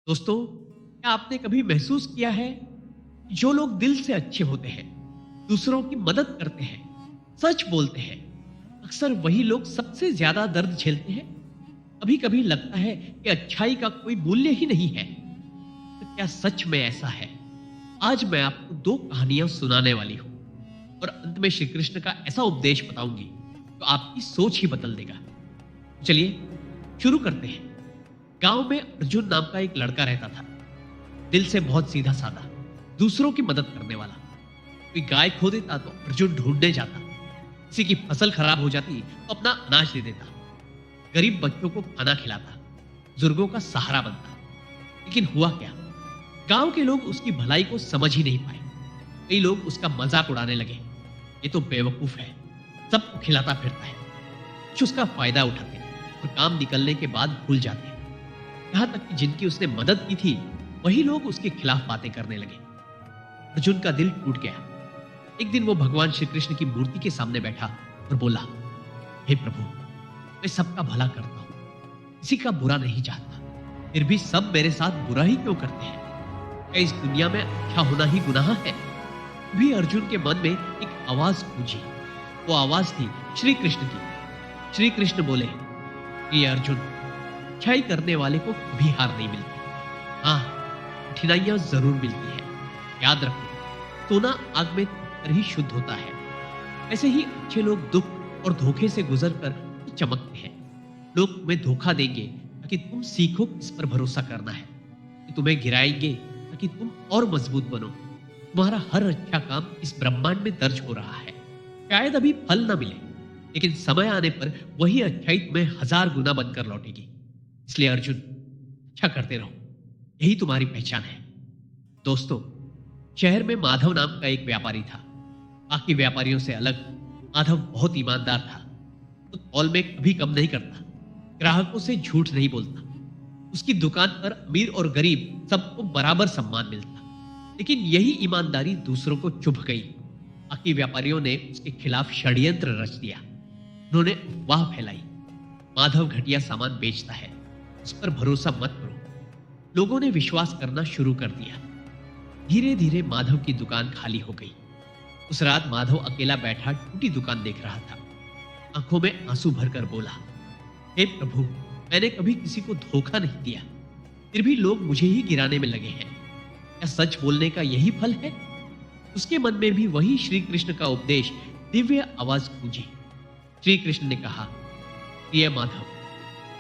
दोस्तों, क्या आपने कभी महसूस किया है कि जो लोग दिल से अच्छे होते हैं, दूसरों की मदद करते हैं, सच बोलते हैं, अक्सर वही लोग सबसे ज्यादा दर्द झेलते हैं? कभी कभी लगता है कि अच्छाई का कोई मूल्य ही नहीं है। तो क्या सच में ऐसा है? आज मैं आपको दो कहानियां सुनाने वाली हूं और अंत में श्री कृष्ण का ऐसा उपदेश बताऊंगी जो आपकी सोच ही बदल देगा। चलिए शुरू करते हैं। गांव में अर्जुन नाम का एक लड़का रहता था। दिल से बहुत सीधा साधा, दूसरों की मदद करने वाला। कोई गाय खो देता तो अर्जुन ढूंढने जाता, किसी की फसल खराब हो जाती तो अपना अनाज दे देता, गरीब बच्चों को खाना खिलाता, बुजुर्गों का सहारा बनता। लेकिन हुआ क्या? गांव के लोग उसकी भलाई को समझ ही नहीं पाए। कई लोग उसका मजाक उड़ाने लगे। ये तो बेवकूफ है, सबको खिलाता फिरता है। कुछ उसका फायदा उठाते और काम निकलने के बाद भूल जाते। यहां तक कि जिनकी उसने मदद की थी वही लोग उसके खिलाफ बातें करने लगे। अर्जुन का दिल टूट गया। एक दिन वो भगवान श्री कृष्ण की मूर्ति के सामने बैठा और बोला, हे प्रभु, मैं सबका भला करता हूं, किसी का बुरा नहीं चाहता, फिर भी सब मेरे साथ बुरा ही क्यों करते हैं? क्या इस दुनिया में अच्छा होना ही गुनाह है? भी अर्जुन के मन में एक आवाज गूंजी। वो आवाज थी श्री कृष्ण की। श्री कृष्ण बोले, ये अर्जुन, अच्छाई करने वाले को कभी हार नहीं मिलती। हाँ, कठिनाइयां जरूर मिलती है। याद रखो, सोना आग में तपकर ही शुद्ध होता है। ऐसे ही अच्छे लोग दुख और धोखे से गुजर कर चमकते हैं। लोग तुम्हें धोखा देंगे ताकि तुम सीखो किस पर भरोसा करना है, कि तुम्हें गिराएंगे ताकि तुम और मजबूत बनो। तुम्हारा हर अच्छा काम इस ब्रह्मांड में दर्ज हो रहा है। शायद अभी फल ना मिले, लेकिन समय आने पर वही अच्छाई तुम्हें 1000 गुना बनकर लौटेगी। इसलिए अर्जुन, अच्छा करते रहो, यही तुम्हारी पहचान है। दोस्तों, शहर में माधव नाम का एक व्यापारी था। बाकी व्यापारियों से अलग माधव बहुत ईमानदार था। तो तौल में कभी कम नहीं करता, ग्राहकों से झूठ नहीं बोलता। उसकी दुकान पर अमीर और गरीब सबको बराबर सम्मान मिलता। लेकिन यही ईमानदारी दूसरों को चुभ गई। बाकी व्यापारियों ने उसके खिलाफ षड्यंत्र रच दिया। उन्होंने अफवाह फैलाई, माधव घटिया सामान बेचता है, उस पर भरोसा मत करो। लोगों ने विश्वास करना शुरू कर दिया। धीरे धीरे माधव की दुकान खाली हो गई। उस रात माधव अकेला बैठा टूटी दुकान देख रहा था। आंखों में आंसू भरकर बोला, हे प्रभु, मैंने कभी किसी को धोखा नहीं दिया, फिर भी लोग मुझे ही गिराने में लगे हैं। क्या सच बोलने का यही फल है? उसके मन में भी वही श्री कृष्ण का उपदेश दिव्य आवाज गूंजी। श्री कृष्ण ने कहा, प्रिय माधव,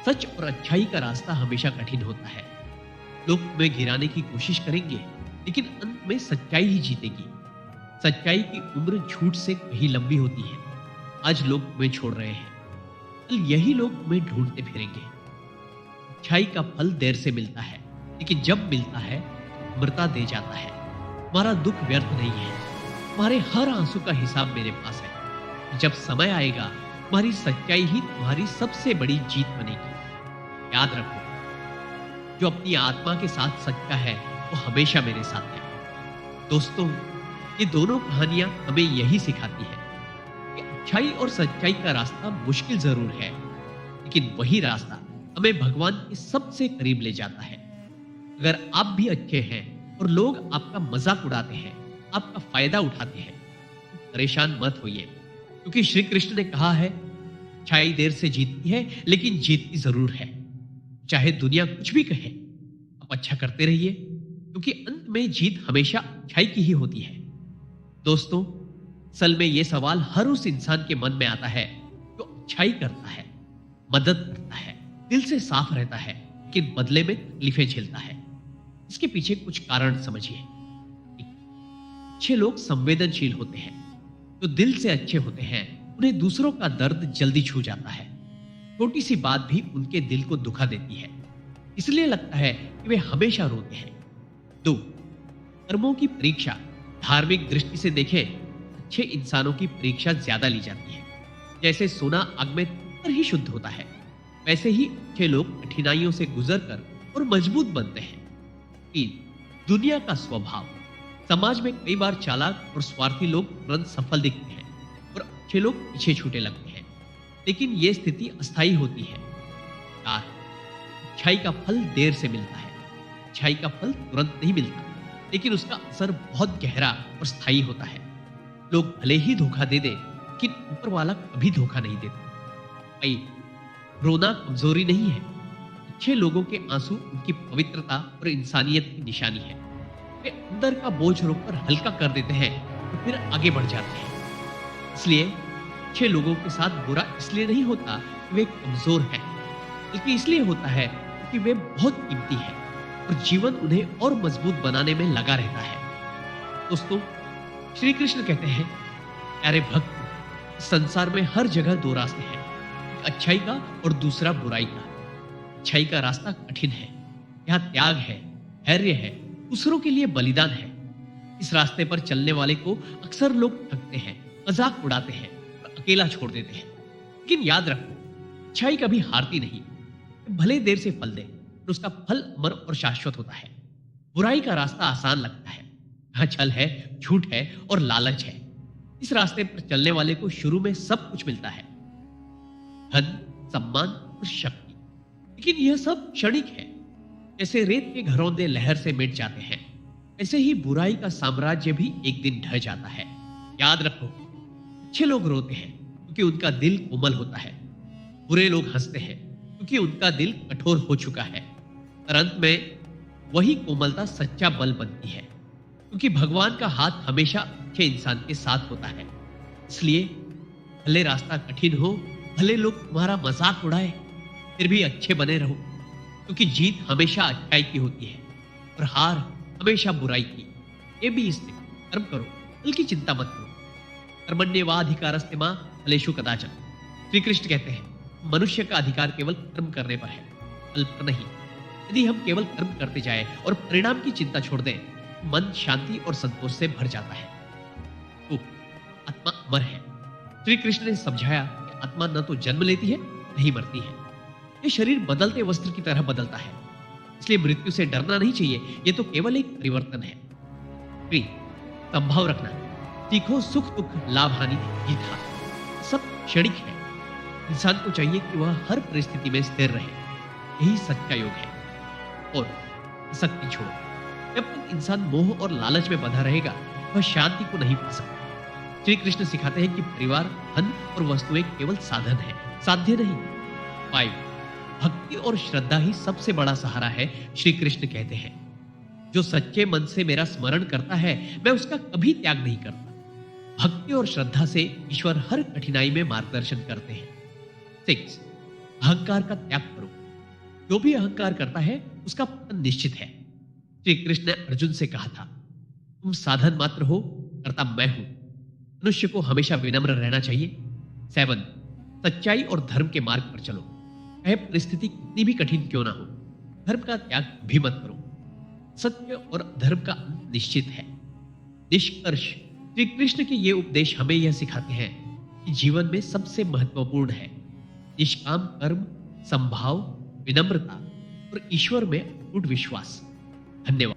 सच और अच्छाई का रास्ता हमेशा कठिन होता है। लोग तुम्हें गिराने की कोशिश करेंगे, लेकिन अंत में सच्चाई ही जीतेगी। सच्चाई की उम्र झूठ से कहीं लंबी होती है। आज लोग तुम्हें छोड़ रहे हैं, कल यही लोग तुम्हें ढूंढते फिरेंगे। अच्छाई का फल देर से मिलता है, लेकिन जब मिलता है अमृता दे जाता है। तुम्हारा दुख व्यर्थ नहीं है। तुम्हारे हर आंसू का हिसाब मेरे पास है। जब समय आएगा, तुम्हारी सच्चाई ही तुम्हारी सबसे बड़ी जीत बनेगी। याद रखो, जो अपनी आत्मा के साथ सच्चा है वो हमेशा मेरे साथ है। दोस्तों, ये दोनों कहानियां हमें यही सिखाती है कि अच्छाई और सच्चाई का रास्ता मुश्किल जरूर है, लेकिन वही रास्ता हमें भगवान के सबसे करीब ले जाता है। अगर आप भी अच्छे हैं और लोग आपका मजाक उड़ाते हैं, आपका फायदा उठाते हैं, तो परेशान मत होइए, क्योंकि श्री कृष्ण ने कहा है, अच्छाई देर से जीतती है लेकिन जीतती जरूर है। चाहे दुनिया कुछ भी कहे, आप अच्छा करते रहिए, क्योंकि अंत में जीत हमेशा अच्छाई की ही होती है। दोस्तों, असल में यह सवाल हर उस इंसान के मन में आता है जो अच्छाई करता है, मदद करता है, दिल से साफ रहता है, लेकिन बदले में तकलीफें झेलता है। इसके पीछे कुछ कारण समझिए। अच्छे लोग संवेदनशील होते हैं। जो दिल से अच्छे होते हैं, उन्हें दूसरों का दर्द जल्दी छू जाता है। छोटी सी बात भी उनके दिल को दुखा देती है, इसलिए लगता है कि वे हमेशा रोते हैं। 2, कर्मों की परीक्षा। धार्मिक दृष्टि से देखें, अच्छे इंसानों की परीक्षा ज्यादा ली जाती है। जैसे सोना आग में तपकर ही शुद्ध होता है, वैसे ही अच्छे लोग कठिनाइयों से गुजरकर और मजबूत बनते हैं। 3, दुनिया का स्वभाव। समाज में कई बार चालाक और स्वार्थी लोग तुरंत सफल दिखते हैं और अच्छे लोग पीछे छूटे लगते हैं, लेकिन यह स्थिति अस्थायी होती है। 4, अच्छाई का फल देर से मिलता है। अच्छाई का फल तुरंत नहीं मिलता, लेकिन उसका असर बहुत गहरा और स्थायी होता है। लोग भले ही धोखा दे दे, लेकिन ऊपर वाला कभी धोखा नहीं देता। भाई, रोना कमजोरी नहीं है। अच्छे लोगों के आंसू उनकी पवित्रता और इंसानियत की निशानी है। वे अंदर का बोझ रोककर हल्का कर देते हैं और फिर आगे बढ़ जाते हैं। इसलिए अच्छे लोगों के साथ बुरा इसलिए नहीं होता कि वे कमजोर हैं, बल्कि इसलिए होता है कि वे बहुत कीमती हैं और जीवन उन्हें और मजबूत बनाने में लगा रहता है। दोस्तों, श्री कृष्ण कहते हैं, प्यारे भक्त, संसार में हर जगह दो रास्ते हैं, एक अच्छाई का और दूसरा बुराई का। अच्छाई का रास्ता कठिन है, यहाँ त्याग है, धैर्य है, दूसरों के लिए बलिदान है। इस रास्ते पर चलने वाले को अक्सर लोग ठगते हैं, मजाक उड़ाते हैं और अकेला छोड़ देते हैं। लेकिन याद रखो, अच्छाई कभी हारती नहीं, भले देर से फल दे, और उसका फल अमर और शाश्वत होता है। बुराई का रास्ता आसान लगता है, यहाँ छल है, झूठ है और लालच है। इस रास्ते पर चलने वाले को शुरू में सब कुछ मिलता है, धन, सम्मान और शक्ति, लेकिन यह सब क्षणिक है। जैसे रेत के घरौंदे लहर से मिट जाते हैं, ऐसे ही बुराई का साम्राज्य भी एक दिन ढह जाता है। याद रखो, अच्छे लोग रोते हैं क्योंकि उनका दिल कोमल होता है, बुरे लोग हंसते हैं क्योंकि उनका दिल कठोर हो चुका है। और अंत में वही कोमलता सच्चा बल बनती है, क्योंकि भगवान का हाथ हमेशा अच्छे इंसान के साथ होता है। इसलिए भले रास्ता कठिन हो, भले लोग तुम्हारा मजाक उड़ाए, फिर भी अच्छे बने रहो, क्योंकि जीत हमेशा अच्छाई की होती है और हार हमेशा बुराई की। ये भी इससे कर्म करो, बल्कि चिंता मत करो। कर्मण्येवाधिकारस्ते मां फलेषु कदाचन। श्री कृष्ण कहते हैं, मनुष्य का अधिकार केवल कर्म करने पर है, फल पर नहीं। यदि हम केवल कर्म करते जाएं और परिणाम की चिंता छोड़ दें, मन शांति और संतोष से भर जाता है। तो आत्मा अमर है। श्री कृष्ण ने समझाया कि आत्मा न तो जन्म लेती है, नहीं मरती है। ये शरीर बदलते वस्त्र की तरह बदलता है, इसलिए मृत्यु से डरना नहीं चाहिए। ये तो केवल एक परिवर्तन है। संभाव रखना, सीखो सुख दुख लाभ हानि जीत हार सब क्षणिक है। इंसान को चाहिए कि वह हर परिस्थिति में स्थिर रहे, यही सच्चा योग है। और आसक्ति छोड़ो, जब तक इंसान मोह और लालच में बंधा रहेगा, वह शांति को नहीं पा सकता। श्री कृष्ण सिखाते हैं कि परिवार, धन और वस्तुएं केवल साधन है, साध्य नहीं। 5 भक्ति और श्रद्धा ही सबसे बड़ा सहारा है। श्री कृष्ण कहते हैं, जो सच्चे मन से मेरा स्मरण करता है, मैं उसका कभी त्याग नहीं करता। भक्ति और श्रद्धा से ईश्वर हर कठिनाई में मार्गदर्शन करते हैं। 6 अहंकार का त्याग करो। जो भी अहंकार करता है, उसका पतन निश्चित है। श्री कृष्ण ने अर्जुन से कहा था, तुम साधन मात्र हो, करता मैं हूं। मनुष्य को हमेशा विनम्र रहना चाहिए। 7 सच्चाई और धर्म के मार्ग पर चलो, चाहे परिस्थिति कितनी भी कठिन क्यों ना हो। धर्म का त्याग भी मत करो। सत्य और धर्म का अंत निश्चित है। निष्कर्ष, श्री कृष्ण के ये उपदेश हमें यह सिखाते हैं कि जीवन में सबसे महत्वपूर्ण है निष्काम कर्म, संभाव, विनम्रता और ईश्वर में अटूट विश्वास। धन्यवाद।